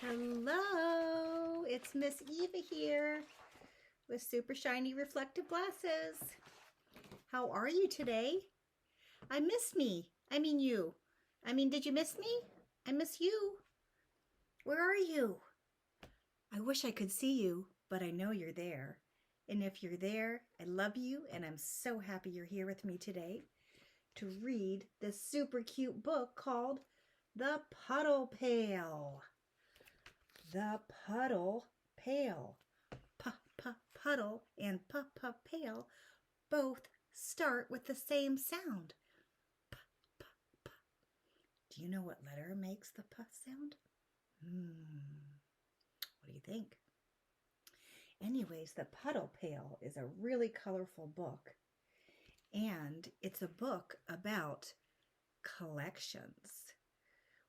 Hello, it's Miss Eva here with super shiny reflective glasses. How are you today? I miss me. I mean you. Did you miss me? I miss you. Where are you? I wish I could see you, but I know you're there. And if you're there, I love you and I'm so happy you're here with me today to read this super cute book called The Puddle Pail. The Puddle Pail. Puddle and pail both start with the same sound. P. Do you know what letter makes the p sound? What do you think? Anyways, The Puddle Pail is a really colorful book, and it's a book about collections.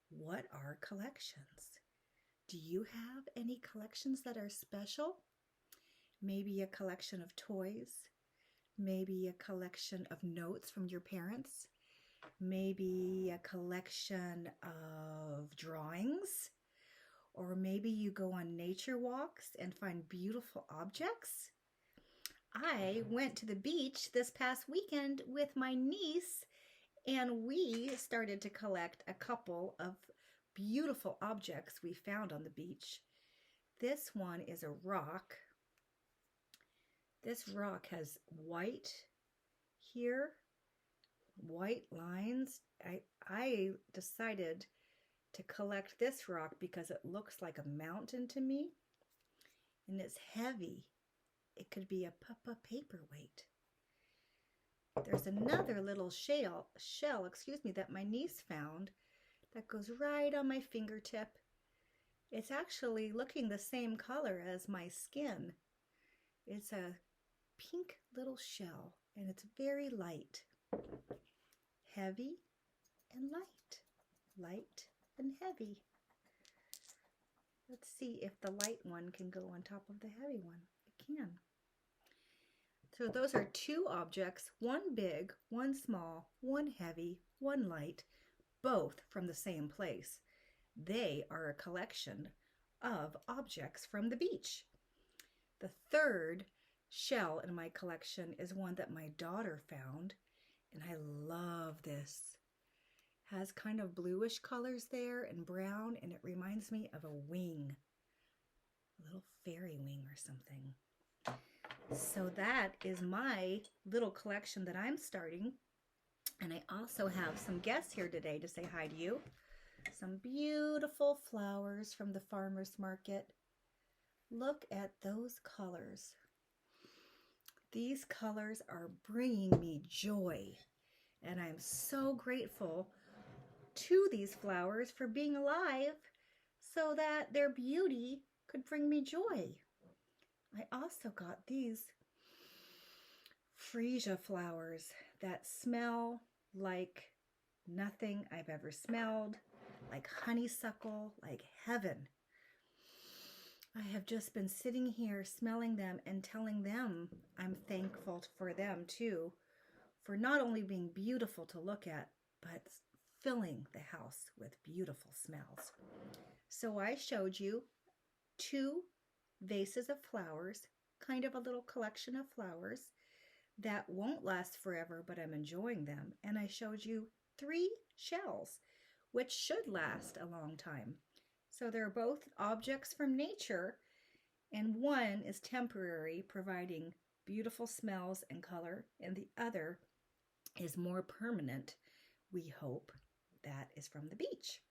What are collections? Do you have any collections that are special? Maybe a collection of toys, maybe a collection of notes from your parents, maybe a collection of drawings, or maybe you go on nature walks and find beautiful objects. I went to the beach this past weekend with my niece and we started to collect a couple of beautiful objects we found on the beach. This one is a rock. This rock has white here, white lines. I decided to collect this rock because it looks like a mountain to me, and it's heavy. It could be a paperweight. There's another little shell, that my niece found that goes right on my fingertip. It's actually looking the same color as my skin. It's a pink little shell, and it's very light. Heavy and light. Light and heavy. Let's see if the light one can go on top of the heavy one. It can. So those are two objects, one big, one small, one heavy, one light, both from the same place. They are a collection of objects from the beach. The third shell in my collection is one that my daughter found, and I love this. Has kind of bluish colors there and brown, and it reminds me of a wing, a little fairy wing or something. So that is my little collection that I'm starting, and I also have some guests here today to say hi to you. Some beautiful flowers from the farmer's market. Look at those colors. These colors are bringing me joy, and I'm so grateful to these flowers for being alive so that their beauty could bring me joy. I also got these Freesia flowers that smell like nothing I've ever smelled, like honeysuckle, like heaven. I have just been sitting here smelling them and telling them I'm thankful for them too, for not only being beautiful to look at, but filling the house with beautiful smells. So I showed you two vases of flowers, kind of a little collection of flowers that won't last forever, but I'm enjoying them. And I showed you three shells, which should last a long time. So they're both objects from nature, and one is temporary, providing beautiful smells and color, and the other is more permanent, we hope. That is from the beach.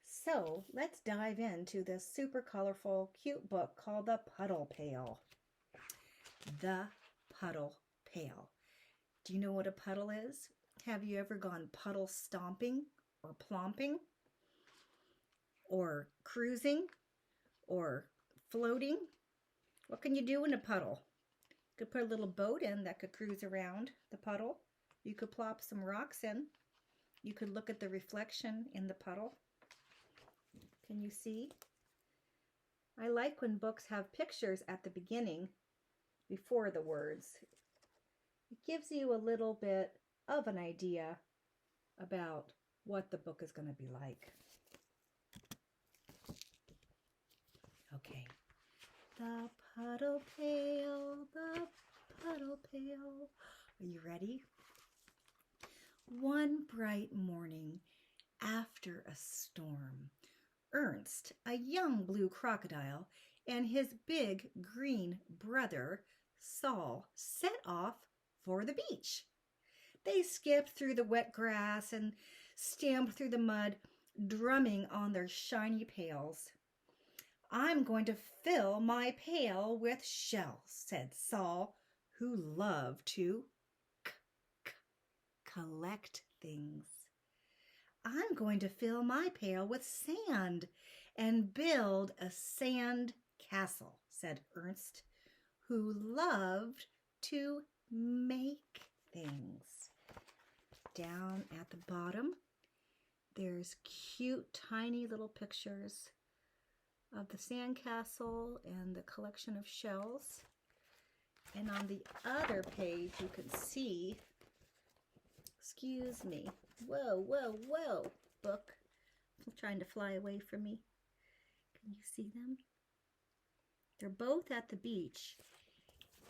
So let's dive into this super colorful, cute book called The Puddle Pail. The Puddle Pail. Do you know what a puddle is? Have you ever gone puddle stomping or plomping or cruising or floating? What can you do in a puddle? You could put a little boat in that could cruise around the puddle. You could plop some rocks in. You could look at the reflection in the puddle. Can you see? I like when books have pictures at the beginning before the words. It gives you a little bit of an idea about what the book is going to be like. The puddle pail, the puddle pail. Are you ready? One bright morning after a storm, Ernst, a young blue crocodile, and his big green brother, Saul, set off for the beach. They skipped through the wet grass and stamped through the mud, drumming on their shiny pails. I'm going to fill my pail with shells, said Saul, who loved to collect things. I'm going to fill my pail with sand and build a sand castle, said Ernst, who loved to make things. Down at the bottom, there's cute, tiny little pictures of the sandcastle and the collection of shells. And on the other page, you can see, excuse me, whoa, book. I'm trying to fly away from me. Can you see them? They're both at the beach,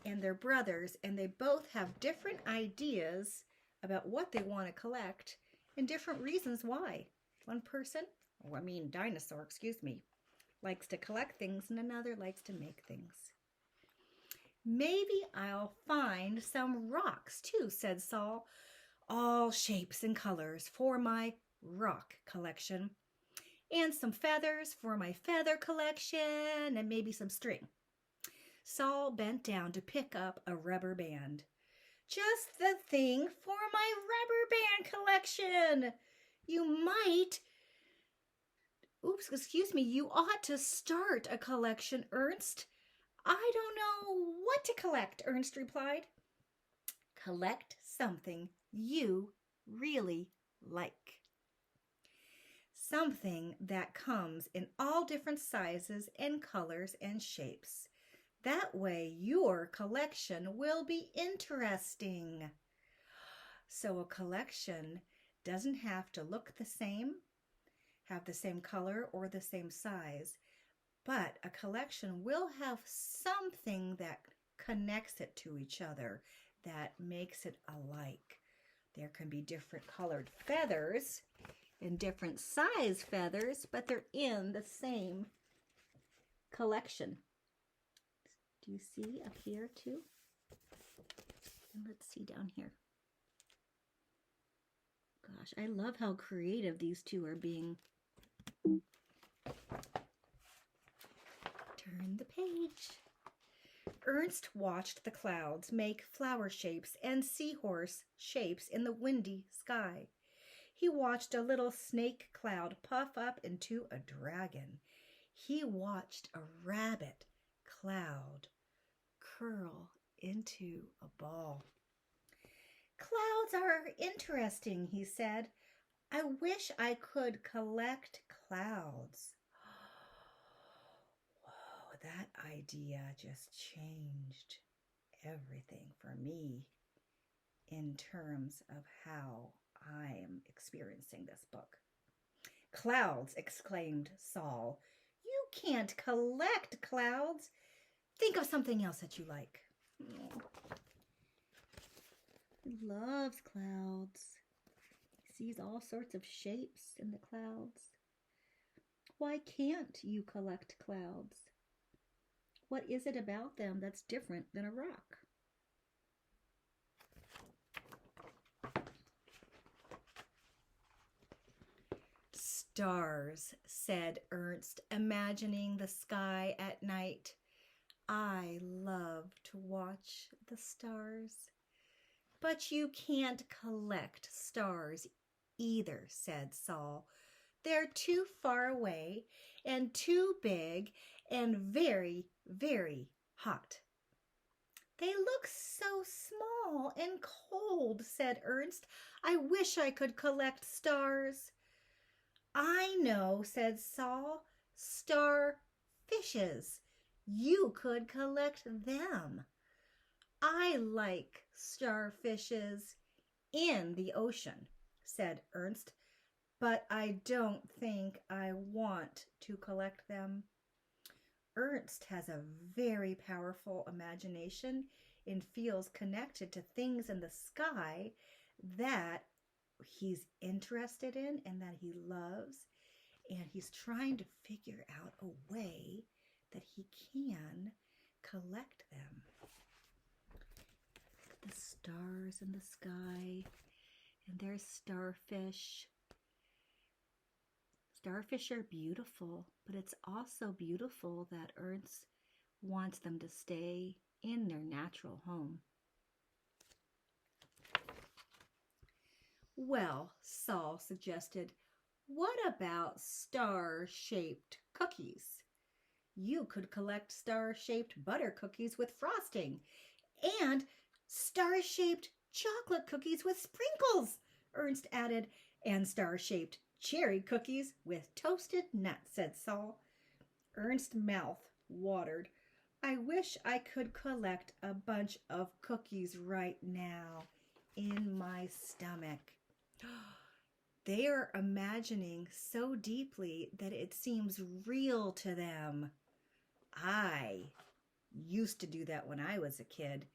and they're brothers, and they both have different ideas about what they want to collect and different reasons why. One person, dinosaur, likes to collect things, and another likes to make things. Maybe I'll find some rocks too, said Saul. All shapes and colors for my rock collection. And some feathers for my feather collection, and maybe some string. Saul bent down to pick up a rubber band. Just the thing for my rubber band collection. You ought to start a collection, Ernst. I don't know what to collect, Ernst replied. Collect something you really like. Something that comes in all different sizes and colors and shapes. That way your collection will be interesting. So a collection doesn't have to look the same, have the same color or the same size, but a collection will have something that connects it to each other, that makes it alike. There can be different colored feathers and different size feathers, but they're in the same collection. Do you see up here too? And let's see down here. Gosh, I love how creative these two are being. Turn the page. Ernst watched the clouds make flower shapes and seahorse shapes in the windy sky. He watched a little snake cloud puff up into a dragon. He watched a rabbit cloud curl into a ball. Clouds are interesting, he said. I wish I could collect clouds. Whoa, that idea just changed everything for me in terms of how I am experiencing this book. Clouds, exclaimed Saul. You can't collect clouds. Think of something else that you like. He loves clouds. He sees all sorts of shapes in the clouds. Why can't you collect clouds? What is it about them that's different than a rock? Stars, said Ernst, imagining the sky at night. I love to watch the stars. But you can't collect stars either, said Saul. They're too far away and too big and very, very hot. They look so small and cold, said Ernst. I wish I could collect stars. I know, said Saul. Starfishes. You could collect them. I like starfishes in the ocean, said Ernst, but I don't think I want to collect them. Ernst has a very powerful imagination and feels connected to things in the sky that he's interested in and that he loves. And he's trying to figure out a way that he can collect them. Look at the stars in the sky, and there's starfish. Starfish are beautiful, but it's also beautiful that Ernst wants them to stay in their natural home. Well, Saul suggested, what about star-shaped cookies? You could collect star-shaped butter cookies with frosting and star-shaped chocolate cookies with sprinkles, Ernst added, and star-shaped cherry cookies with toasted nuts, said Saul. Ernst's mouth watered. I wish I could collect a bunch of cookies right now in my stomach. They are imagining so deeply that it seems real to them. I used to do that when I was a kid,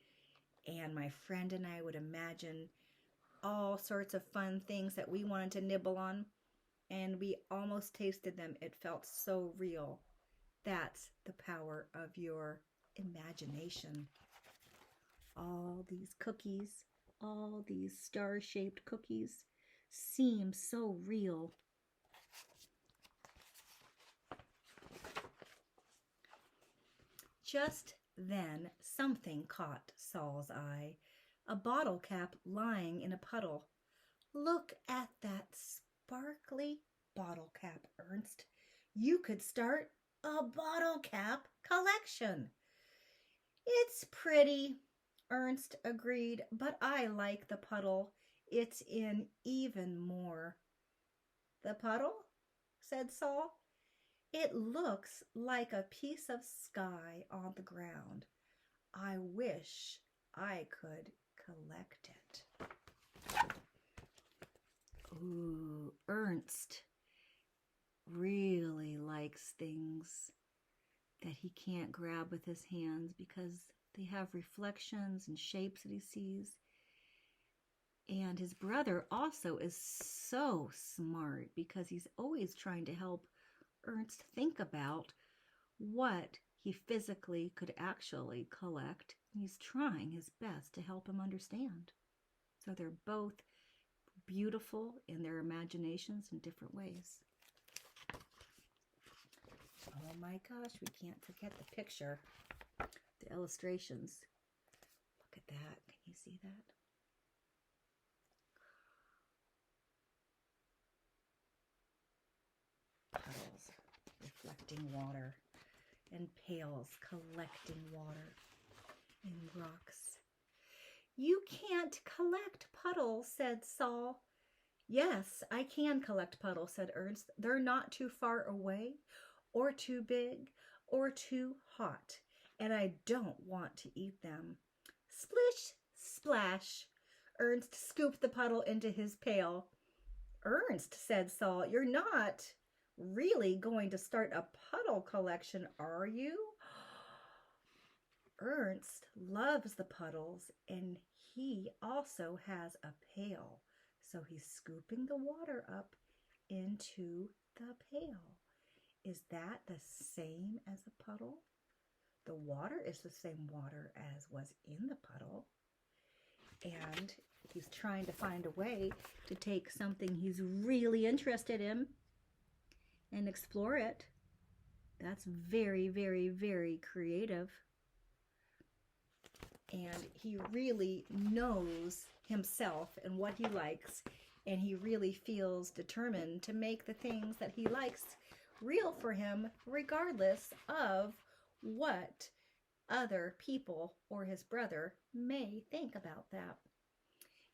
and my friend and I would imagine all sorts of fun things that we wanted to nibble on, and we almost tasted them. It felt so real. That's the power of your imagination. All these cookies, all these star-shaped cookies seem so real. Just then, something caught Saul's eye, a bottle cap lying in a puddle. Look at that sparkly bottle cap, Ernst. You could start a bottle cap collection. It's pretty, Ernst agreed, but I like the puddle. It's in even more. The puddle? Said Saul. It looks like a piece of sky on the ground. I wish I could collect it. Ooh, Ernst really likes things that he can't grab with his hands because they have reflections and shapes that he sees. And his brother also is so smart because he's always trying to help Ernst think about what he physically could actually collect. He's trying his best to help him understand. So they're both beautiful in their imaginations in different ways. Oh my gosh, we can't forget the picture, the illustrations. Look at that. Can you see that? Puddles reflecting water, and pails collecting water in rocks. You can't collect puddles, said Saul. Yes, I can collect puddles, said Ernst. They're not too far away, or too big, or too hot, and I don't want to eat them. Splish, splash. Ernst scooped the puddle into his pail. Ernst, said Saul, you're not really going to start a puddle collection, are you? Ernst loves the puddles, and he also has a pail. So he's scooping the water up into the pail. Is that the same as a puddle? The water is the same water as was in the puddle. And he's trying to find a way to take something he's really interested in and explore it. That's very, very, very creative. And he really knows himself and what he likes, and he really feels determined to make the things that he likes real for him, regardless of what other people or his brother may think about that.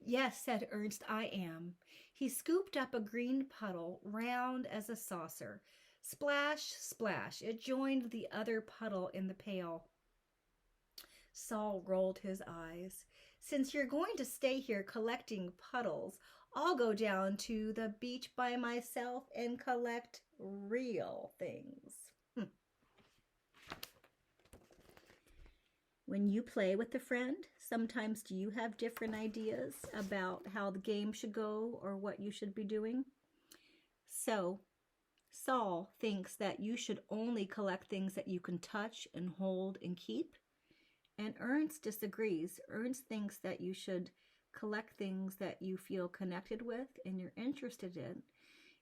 Yes, said Ernst, I am. He scooped up a green puddle, round as a saucer. Splash, splash, it joined the other puddle in the pail. Saul rolled his eyes. Since you're going to stay here collecting puddles, I'll go down to the beach by myself and collect real things. When you play with a friend, sometimes do you have different ideas about how the game should go or what you should be doing? So, Saul thinks that you should only collect things that you can touch and hold and keep. And Ernst disagrees. Ernst thinks that you should collect things that you feel connected with and you're interested in.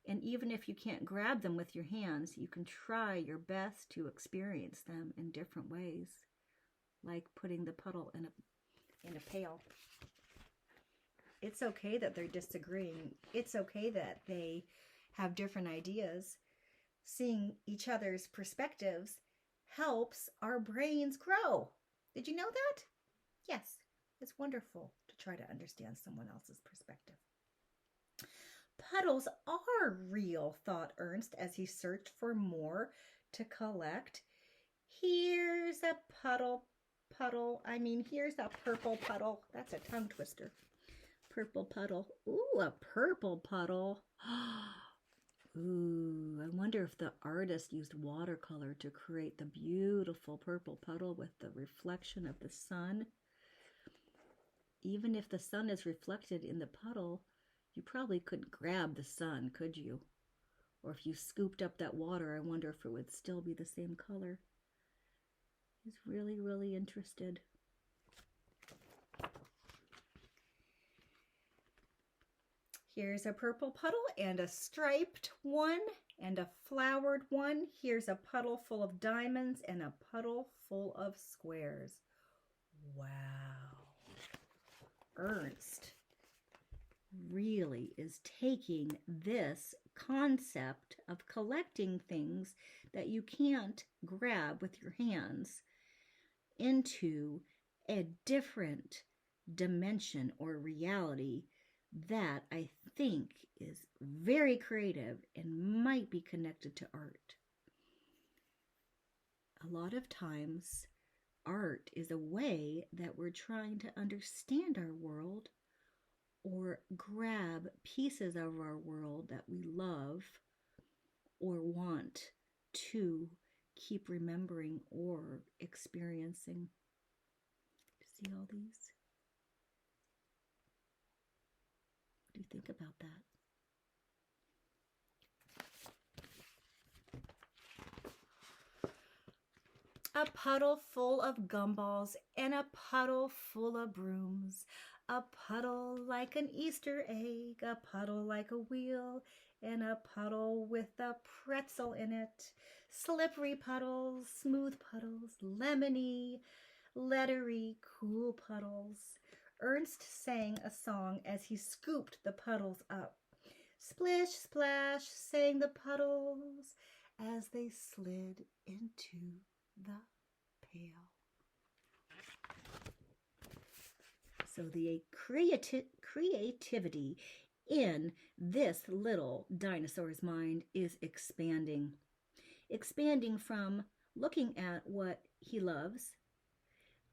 And even if you can't grab them with your hands, you can try your best to experience them in different ways, like putting the puddle in a pail. It's okay that they're disagreeing. It's okay that they have different ideas. Seeing each other's perspectives helps our brains grow. Did you know that? Yes, it's wonderful to try to understand someone else's perspective. Puddles are real, thought Ernst as he searched for more to collect. Here's a here's a purple puddle. That's a tongue twister. Purple puddle. Ooh, a purple puddle. Ooh, I wonder if the artist used watercolor to create the beautiful purple puddle with the reflection of the sun. Even if the sun is reflected in the puddle, you probably couldn't grab the sun, could you? Or if you scooped up that water, I wonder if it would still be the same color. He's really, really interested. Here's a purple puddle and a striped one and a flowered one. Here's a puddle full of diamonds and a puddle full of squares. Wow. Ernst really is taking this concept of collecting things that you can't grab with your hands into a different dimension or reality that I think is very creative and might be connected to art. A lot of times, art is a way that we're trying to understand our world or grab pieces of our world that we love or want to keep remembering or experiencing. See all these? What do you think about that? A puddle full of gumballs and a puddle full of brooms. A puddle like an Easter egg, a puddle like a wheel, and a puddle with a pretzel in it. Slippery puddles, smooth puddles, lemony, lettery, cool puddles. Ernst sang a song as he scooped the puddles up. Splish, splash, sang the puddles as they slid into the pail. So the creativity in this little dinosaur's mind is expanding. Expanding from looking at what he loves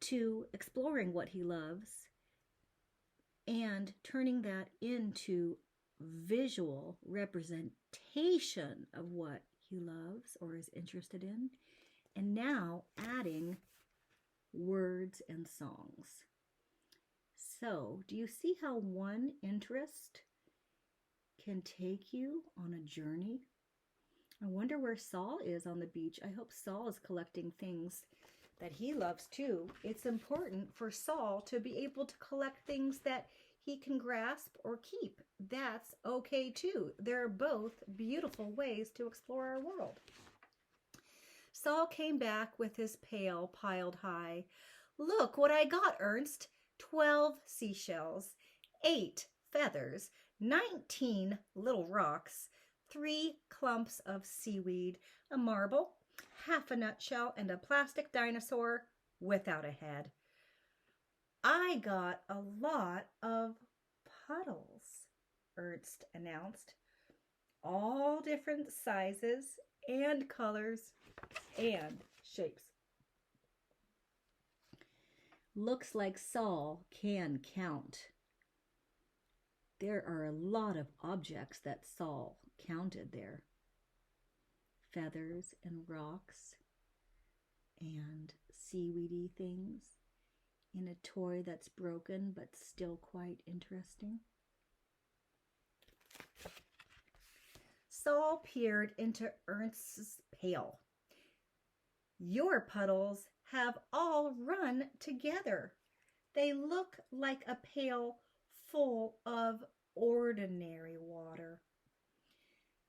to exploring what he loves and turning that into visual representation of what he loves or is interested in, and now adding words and songs. So, do you see how one interest can take you on a journey? I wonder where Saul is on the beach. I hope Saul is collecting things that he loves too. It's important for Saul to be able to collect things that he can grasp or keep. That's okay too. They're both beautiful ways to explore our world. Saul came back with his pail piled high. Look what I got, Ernst. 12 seashells, 8 feathers, 19 little rocks, 3 clumps of seaweed, a marble, half a nutshell, and a plastic dinosaur without a head. I got a lot of puddles, Ernst announced. All different sizes and colors and shapes. Looks like Saul can count. There are a lot of objects that Saul counted there. Feathers and rocks and seaweedy things in a toy that's broken but still quite interesting. Saul peered into Ernst's pail. Your puddles have all run together. They look like a pail full of ordinary water.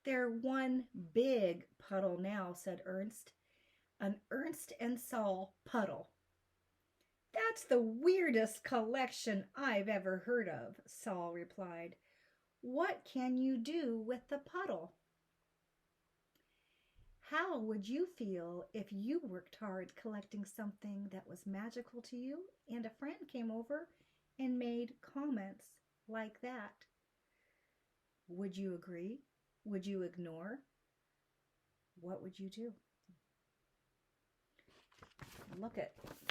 They're one big puddle now, said Ernst. An Ernst and Saul puddle. That's the weirdest collection I've ever heard of, Saul replied. What can you do with the puddle? How would you feel if you worked hard collecting something that was magical to you and a friend came over and made comments like that? Would you agree? Would you ignore? What would you do?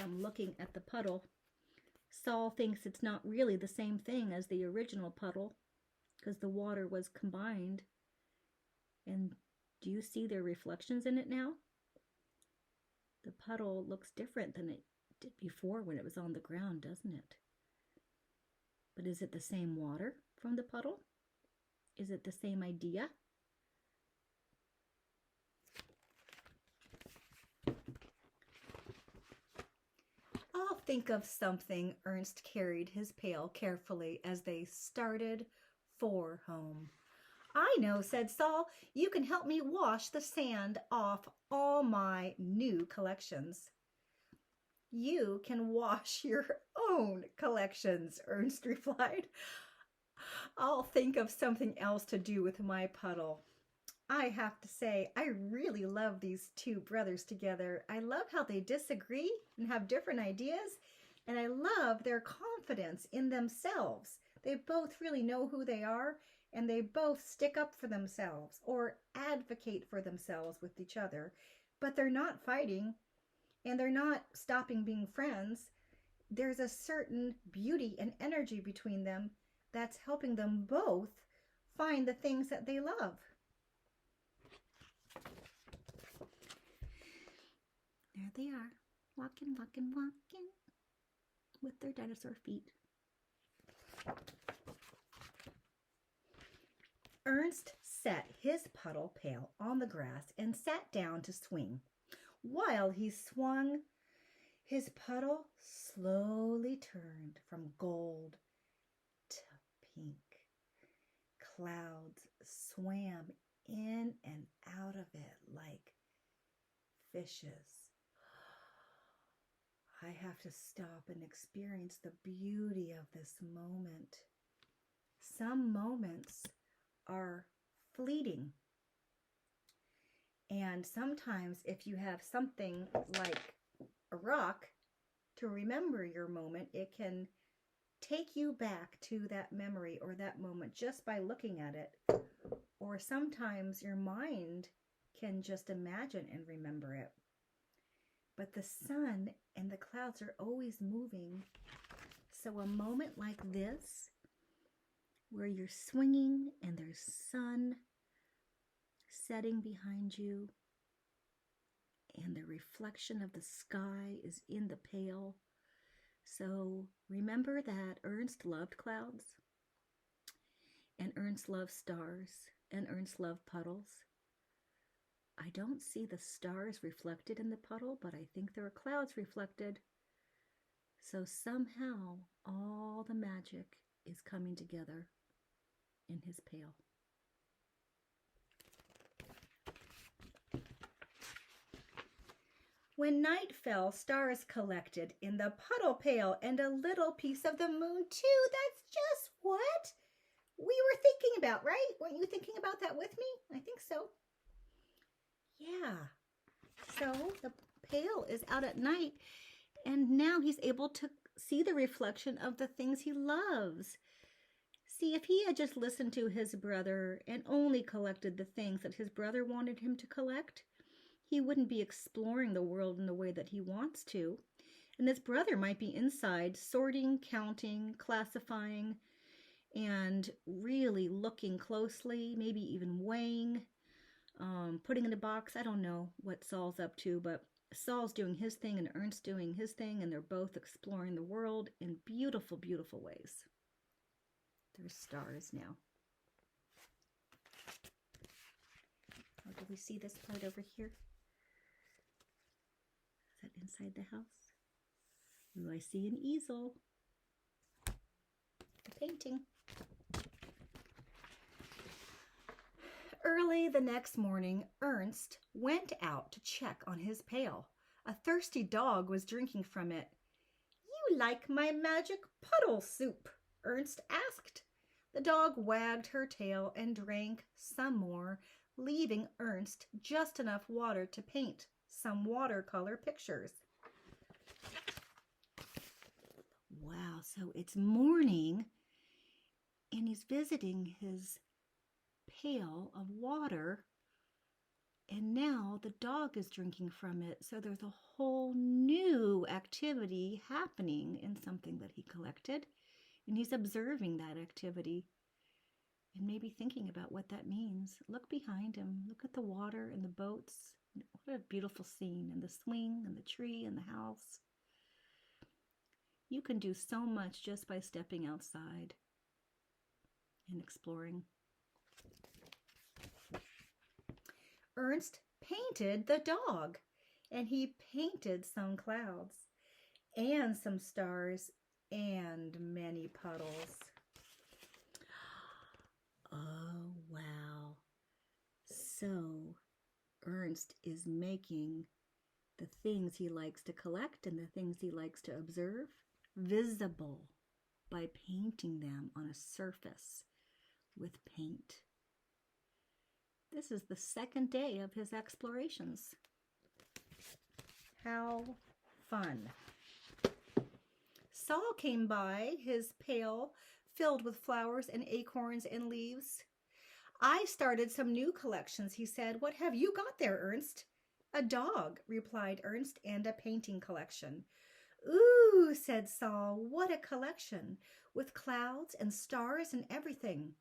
I'm looking at the puddle. Saul thinks it's not really the same thing as the original puddle because the water was combined. And do you see their reflections in it now? The puddle looks different than it did before when it was on the ground, doesn't it? But is it the same water from the puddle? Is it the same idea? I'll think of something. Ernst carried his pail carefully as they started for home. I know, said Saul. You can help me wash the sand off all my new collections. You can wash your own collections, Ernst replied. I'll think of something else to do with my puddle. I have to say, I really love these two brothers together. I love how they disagree and have different ideas, and I love their confidence in themselves. They both really know who they are, and they both stick up for themselves or advocate for themselves with each other, but they're not fighting, and they're not stopping being friends. There's a certain beauty and energy between them that's helping them both find the things that they love. There they are, walking, walking, walking, with their dinosaur feet. Ernst set his puddle pail on the grass and sat down to swing. While he swung, his puddle slowly turned from gold to pink. Clouds swam in and out of it like fishes. I have to stop and experience the beauty of this moment. Some moments are fleeting. And sometimes if you have something like a rock to remember your moment, it can take you back to that memory or that moment just by looking at it. Or sometimes your mind can just imagine and remember it. But the sun and the clouds are always moving. So a moment like this, where you're swinging and there's sun setting behind you, and the reflection of the sky is in the pail. So remember that Ernst loved clouds, and Ernst loved stars, and Ernst loved puddles. I don't see the stars reflected in the puddle, but I think there are clouds reflected. So somehow all the magic is coming together in his pail. When night fell, stars collected in the puddle pail and a little piece of the moon too. That's just what we were thinking about, right? Weren't you thinking about that with me? I think so. Yeah. So the pail is out at night, and now he's able to see the reflection of the things he loves. See, if he had just listened to his brother and only collected the things that his brother wanted him to collect, he wouldn't be exploring the world in the way that he wants to. And his brother might be inside sorting, counting, classifying, and really looking closely, maybe even weighing, putting in a box. I don't know what Saul's up to, but Saul's doing his thing and Ernst's doing his thing, and they're both exploring the world in beautiful, beautiful ways. There's stars now. Oh, do we see this part over here? Is that inside the house? Ooh, I see an easel. A painting. Early the next morning, Ernst went out to check on his pail. A thirsty dog was drinking from it. "You like my magic puddle soup?" Ernst asked. The dog wagged her tail and drank some more, leaving Ernst just enough water to paint some watercolor pictures. Wow, so it's morning, and he's visiting his pail of water, and now the dog is drinking from it. So there's a whole new activity happening in something that he collected, and he's observing that activity and maybe thinking about what that means. Look behind him. Look at the water and the boats. What a beautiful scene, and the swing and the tree and the house. You can do so much just by stepping outside and exploring. Ernst painted the dog, and he painted some clouds and some stars and many puddles. Oh, wow. So Ernst is making the things he likes to collect and the things he likes to observe visible by painting them on a surface with paint. This is the second day of his explorations. How fun. Saul came by, his pail filled with flowers and acorns and leaves. "I started some new collections," he said. "What have you got there, Ernst?" "A dog," replied Ernst, "and a painting collection." "Ooh," said Saul, "what a collection, with clouds and stars and everything."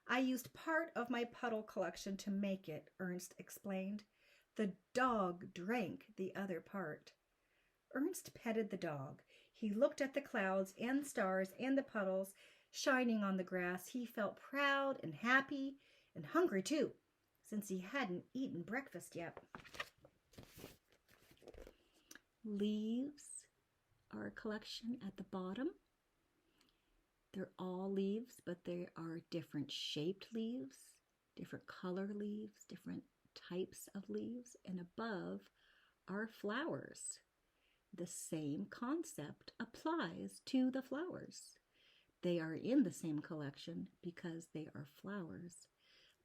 "I used part of my puddle collection to make it," Ernst explained. "The dog drank the other part." Ernst petted the dog. He looked at the clouds and stars and the puddles shining on the grass. He felt proud and happy and hungry too, since he hadn't eaten breakfast yet. Leaves are a collection at the bottom. They're all leaves, but they are different shaped leaves, different color leaves, different types of leaves, and above are flowers. The same concept applies to the flowers. They are in the same collection because they are flowers,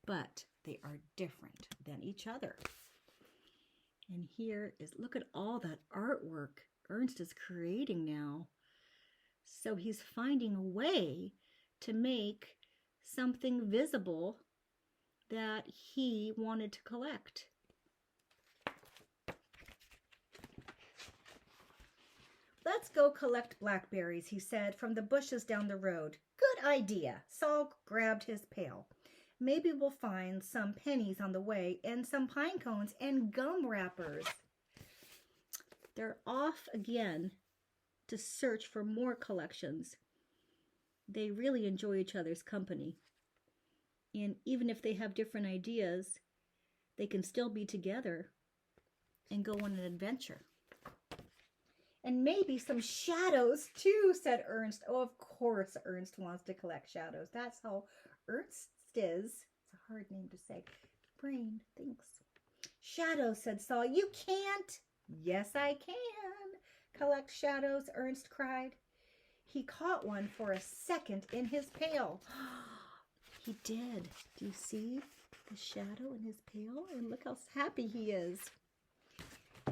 but they are different than each other. And here is, look at all that artwork Ernst is creating now. So he's finding a way to make something visible that he wanted to collect. "Let's go collect blackberries," he said, "from the bushes down the road." "Good idea." Saul grabbed his pail. "Maybe we'll find some pennies on the way and some pine cones and gum wrappers." They're off again to search for more collections. They really enjoy each other's company. And even if they have different ideas, they can still be together and go on an adventure. "And maybe some shadows too," said Ernst. Oh, of course Ernst wants to collect shadows. That's how Ernst is. It's a hard name to say. Brain thinks. "Shadows," said Saul. "You can't." "Yes, I can collect shadows," Ernst cried. He caught one for a second in his pail. He did. Do you see the shadow in his pail? And look how happy he is.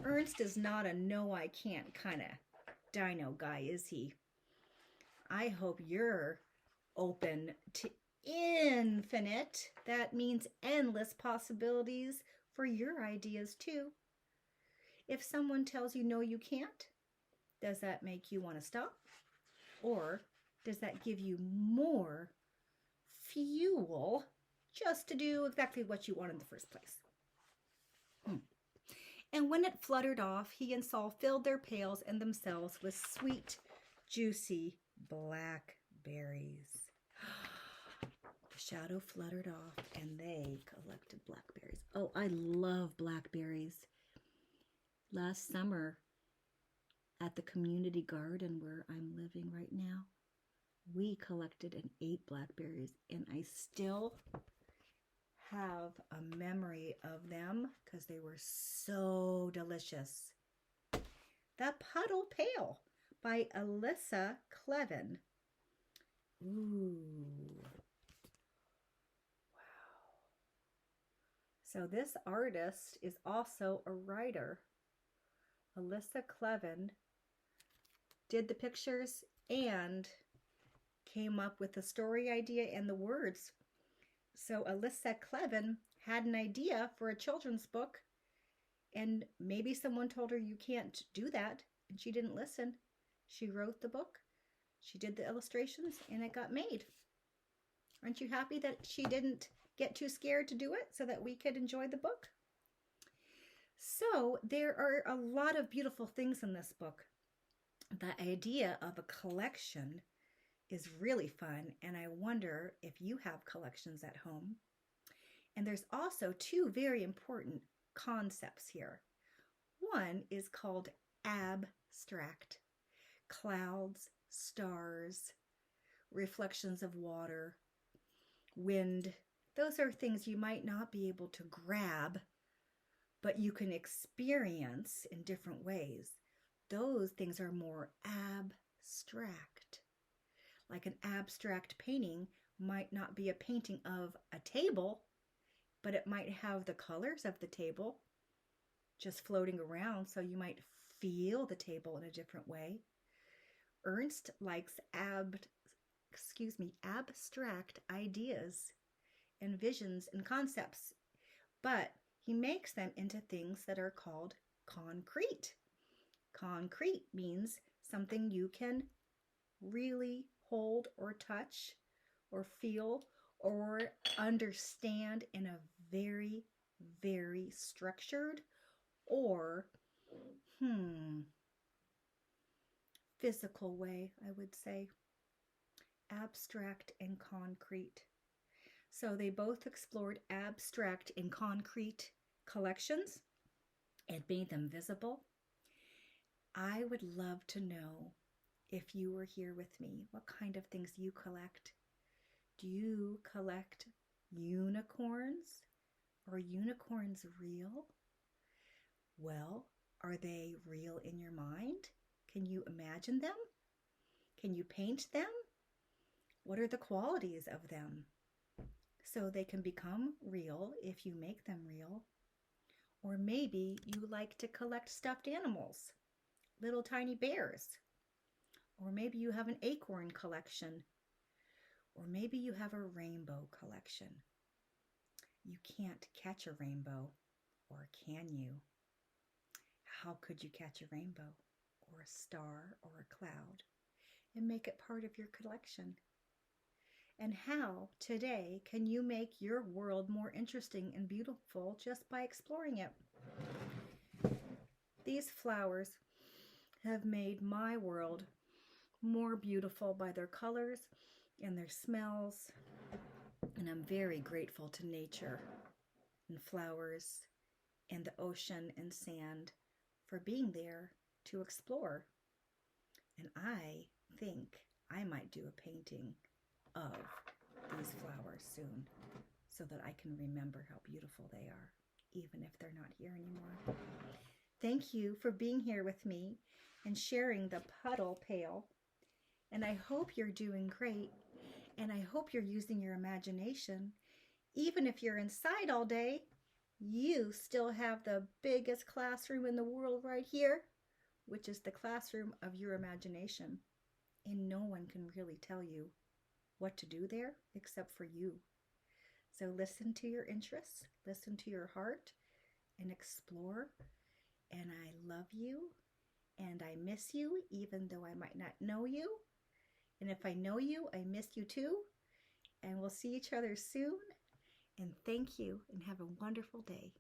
Ernst is not a no, I can't kind of dino guy, is he? I hope you're open to infinite. That means endless possibilities for your ideas too. If someone tells you no, you can't, does that make you want to stop? Or does that give you more fuel just to do exactly what you want in the first place? And when it fluttered off, he and Saul filled their pails and themselves with sweet, juicy blackberries. The shadow fluttered off and they collected blackberries. Oh, I love blackberries. Last summer at the community garden where I'm living right now, we collected and ate blackberries, and I still have a memory of them because they were so delicious. The Puddle Pail by Elisa Kleven. Ooh. Wow. So this artist is also a writer. Elisa Kleven did the pictures and came up with the story idea and the words. So Elisa Kleven had an idea for a children's book, and maybe someone told her you can't do that, and she didn't listen. She wrote the book, she did the illustrations, and it got made. Aren't you happy that she didn't get too scared to do it so that we could enjoy the book? So there are a lot of beautiful things in this book. The idea of a collection is really fun, and I wonder if you have collections at home. And there's also two very important concepts here. One is called abstract. Clouds, stars, reflections of water, wind. Those are things you might not be able to grab, but you can experience in different ways. Those things are more abstract. Like an abstract painting might not be a painting of a table, but it might have the colors of the table just floating around, so you might feel the table in a different way. Ernst likes abstract ideas and visions and concepts, but he makes them into things that are called concrete. Concrete means something you can really hold or touch or feel or understand in a very, very structured or physical way, I would say. Abstract and concrete. So they both explored abstract and concrete collections and made them visible. I would love to know, if you were here with me, what kind of things you collect. Do you collect unicorns? Are unicorns real? Well, are they real in your mind? Can you imagine them? Can you paint them? What are the qualities of them? So they can become real if you make them real. Or maybe you like to collect stuffed animals, little tiny bears. Or maybe you have an acorn collection. Or maybe you have a rainbow collection. You can't catch a rainbow, or can you? How could you catch a rainbow, or a star, or a cloud, and make it part of your collection? And how, today, can you make your world more interesting and beautiful just by exploring it? These flowers have made my world more beautiful by their colors and their smells, and I'm very grateful to nature and flowers and the ocean and sand for being there to explore. And I think I might do a painting of these flowers soon so that I can remember how beautiful they are, even if they're not here anymore. Thank you for being here with me and sharing the Puddle Pail. And I hope you're doing great, and I hope you're using your imagination. Even if you're inside all day, you still have the biggest classroom in the world right here, which is the classroom of your imagination. And no one can really tell you what to do there except for you. So listen to your interests, listen to your heart, and explore. And I love you, and I miss you, even though I might not know you. And if I know you, I miss you too. And we'll see each other soon. And thank you, and have a wonderful day.